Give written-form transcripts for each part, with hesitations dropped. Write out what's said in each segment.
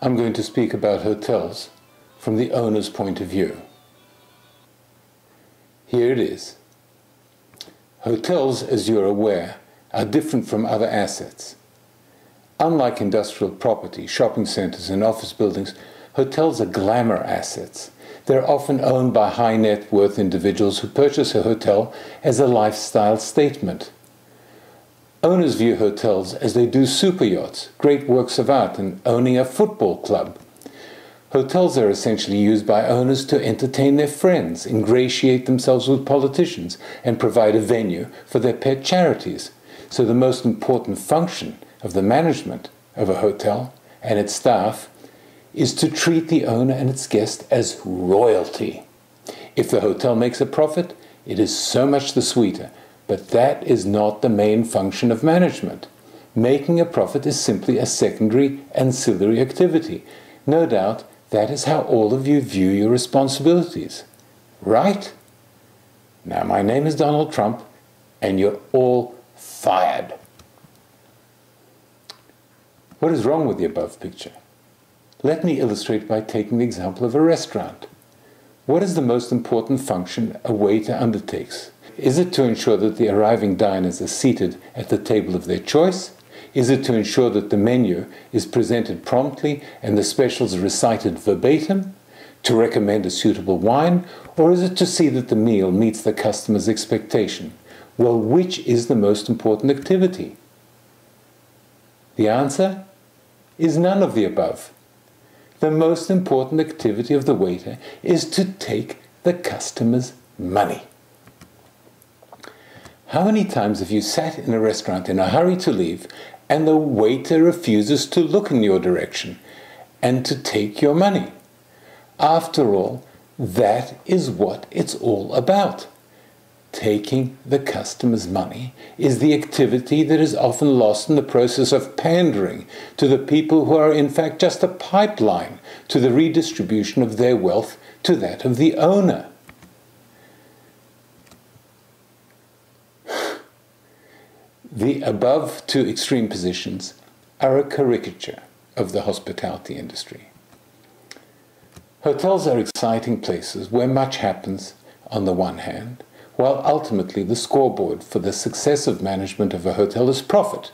I'm going to speak about hotels from the owner's point of view. Here it is. Hotels, as you're aware, are different from other assets. Unlike industrial property, shopping centers, and office buildings, hotels are glamour assets. They're often owned by high net worth individuals who purchase a hotel as a lifestyle statement. Owners view hotels as they do super yachts, great works of art, and owning a football club. Hotels are essentially used by owners to entertain their friends, ingratiate themselves with politicians, and provide a venue for their pet charities. So the most important function of the management of a hotel and its staff is to treat the owner and its guest as royalty. If the hotel makes a profit, it is so much the sweeter. But that is not the main function of management. Making a profit is simply a secondary, ancillary activity. No doubt that is how all of you view your responsibilities. Right? Now, my name is Donald Trump, and you're all fired. What is wrong with the above picture? Let me illustrate by taking the example of a restaurant. What is the most important function a waiter undertakes? Is it to ensure that the arriving diners are seated at the table of their choice? Is it to ensure that the menu is presented promptly and the specials recited verbatim? To recommend a suitable wine? Or is it to see that the meal meets the customer's expectation? Well, which is the most important activity? The answer is none of the above. The most important activity of the waiter is to take the customer's money. How many times have you sat in a restaurant in a hurry to leave and the waiter refuses to look in your direction and to take your money? After all, that is what it's all about. Taking the customer's money is the activity that is often lost in the process of pandering to the people who are in fact just a pipeline to the redistribution of their wealth to that of the owner. The above two extreme positions are a caricature of the hospitality industry. Hotels are exciting places where much happens on the one hand, while ultimately the scoreboard for the successive management of a hotel is profit,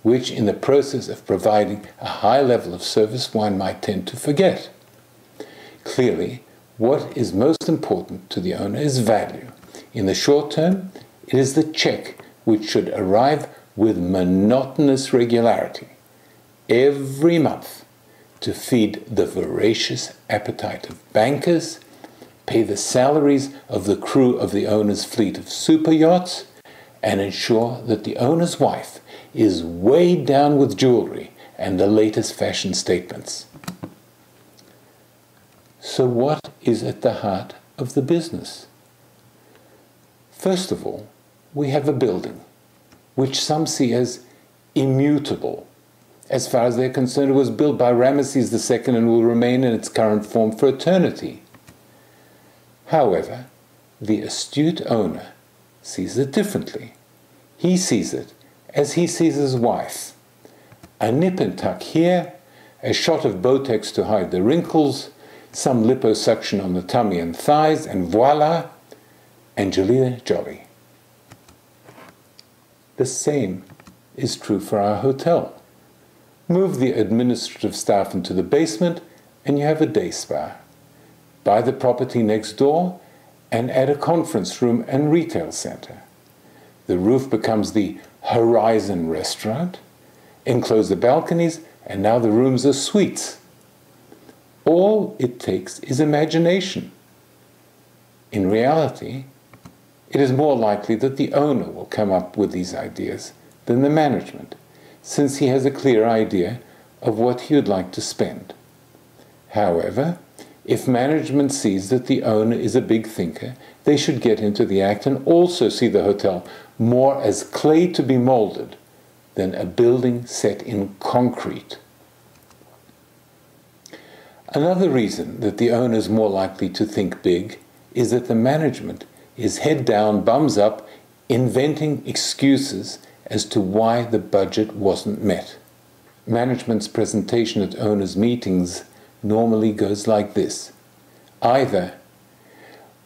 which in the process of providing a high level of service one might tend to forget. Clearly, what is most important to the owner is value. In the short term, it is the check which should arrive with monotonous regularity every month to feed the voracious appetite of bankers, pay the salaries of the crew of the owner's fleet of super yachts, and ensure that the owner's wife is weighed down with jewelry and the latest fashion statements. So what is at the heart of the business? First of all, we have a building, which some see as immutable. As far as they're concerned, it was built by Ramesses II and will remain in its current form for eternity. However, the astute owner sees it differently. He sees it as he sees his wife. A nip and tuck here, a shot of Botox to hide the wrinkles, some liposuction on the tummy and thighs, and voila, Angelina Jolie. The same is true for our hotel. Move the administrative staff into the basement and you have a day spa. Buy the property next door and add a conference room and retail center. The roof becomes the Horizon restaurant. Enclose the balconies and now the rooms are suites. All it takes is imagination. In reality, it is more likely that the owner will come up with these ideas than the management, since he has a clear idea of what he would like to spend. However, if management sees that the owner is a big thinker, they should get into the act and also see the hotel more as clay to be molded than a building set in concrete. Another reason that the owner is more likely to think big is that the management is head down, bums up, inventing excuses as to why the budget wasn't met. management's presentation at owners' meetings normally goes like this. Either,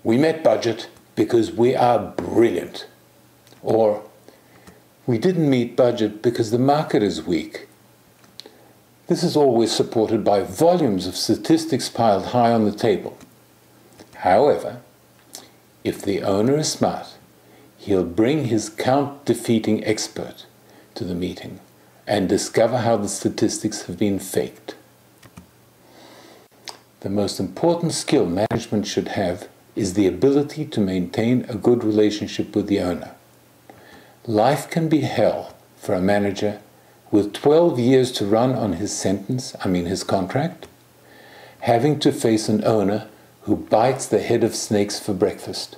we met budget because we are brilliant, or we didn't meet budget because the market is weak. This is always supported by volumes of statistics piled high on the table. However, if the owner is smart, he'll bring his count-defeating expert to the meeting and discover how the statistics have been faked. The most important skill management should have is the ability to maintain a good relationship with the owner. Life can be hell for a manager with 12 years to run on his contract, having to face an owner who bites the head of snakes for breakfast.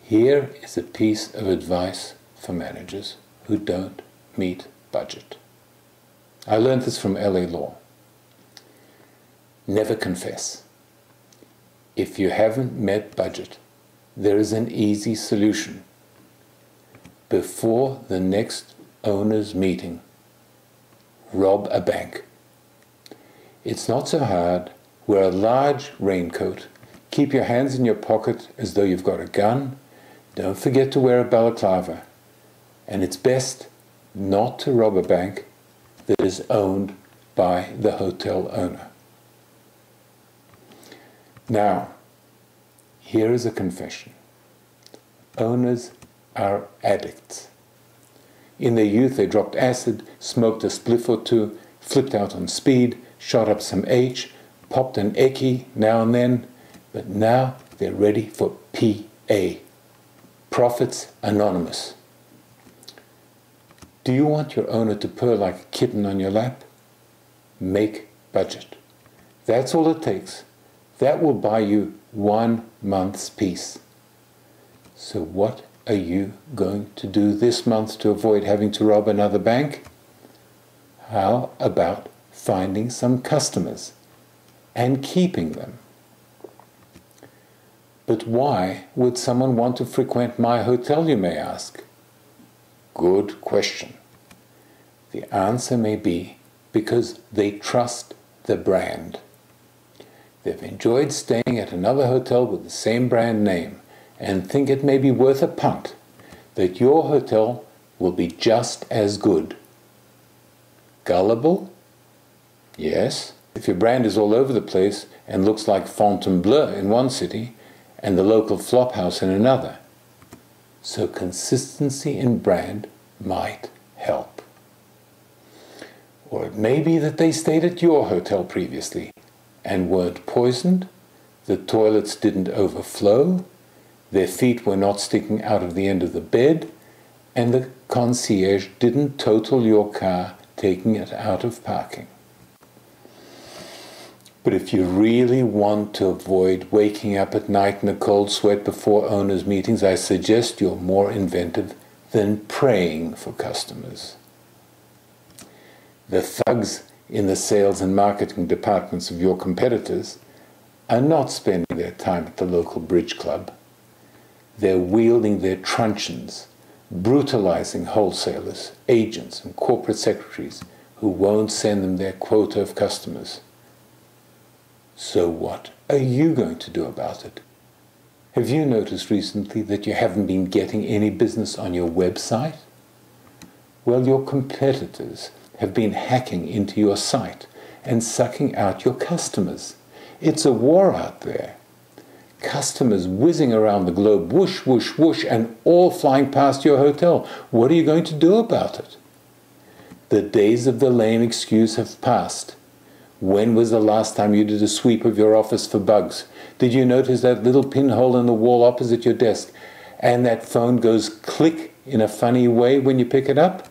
Here is a piece of advice for managers who don't meet budget. I learned this from LA Law. Never confess. If you haven't met budget, there is an easy solution. Before the next owners' meeting, rob a bank. It's not so hard. Wear a large raincoat. Keep your hands in your pocket as though you've got a gun. Don't forget to wear a balaclava. And it's best not to rob a bank that is owned by the hotel owner. Now, here is a confession. Owners are addicts. In their youth, they dropped acid, smoked a spliff or two, flipped out on speed, shot up some H, popped an Eckie now and then, but now they're ready for PA. Profits Anonymous. Do you want your owner to purr like a kitten on your lap? Make budget. That's all it takes. That will buy you 1 month's peace. So what are you going to do this month to avoid having to rob another bank? How about finding some customers and keeping them? But why would someone want to frequent my hotel, you may ask? Good question. The answer may be because they trust the brand. They've enjoyed staying at another hotel with the same brand name and think it may be worth a punt that your hotel will be just as good. Gullible? Yes. If your brand is all over the place and looks like Fontainebleau in one city and the local flophouse in another. So consistency in brand might help. Or it may be that they stayed at your hotel previously and weren't poisoned, the toilets didn't overflow, their feet were not sticking out of the end of the bed, and the concierge didn't total your car taking it out of parking. But if you really want to avoid waking up at night in a cold sweat before owners' meetings, I suggest you're more inventive than praying for customers. The thugs in the sales and marketing departments of your competitors are not spending their time at the local bridge club. They're wielding their truncheons, brutalizing wholesalers, agents, and corporate secretaries who won't send them their quota of customers. So what are you going to do about it? Have you noticed recently that you haven't been getting any business on your website? Well, your competitors have been hacking into your site and sucking out your customers. It's a war out there. Customers whizzing around the globe, whoosh, whoosh, whoosh, and all flying past your hotel. What are you going to do about it? The days of the lame excuse have passed. When was the last time you did a sweep of your office for bugs? Did you notice that little pinhole in the wall opposite your desk and that phone goes click in a funny way when you pick it up?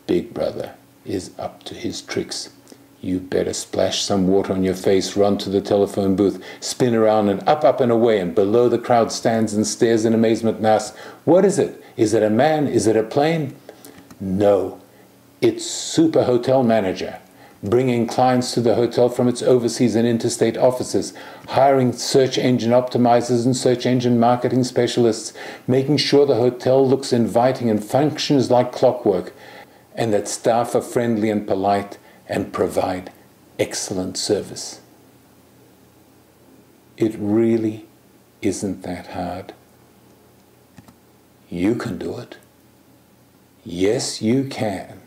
Big Brother is up to his tricks. You better splash some water on your face, run to the telephone booth, spin around and up and away, and below the crowd stands and stares in amazement and asks, what is it? Is it a man? Is it a plane? No, it's Super Hotel Manager, bringing clients to the hotel from its overseas and interstate offices, hiring search engine optimizers and search engine marketing specialists, making sure the hotel looks inviting and functions like clockwork, and that staff are friendly and polite and provide excellent service. It really isn't that hard. You can do it. Yes, you can.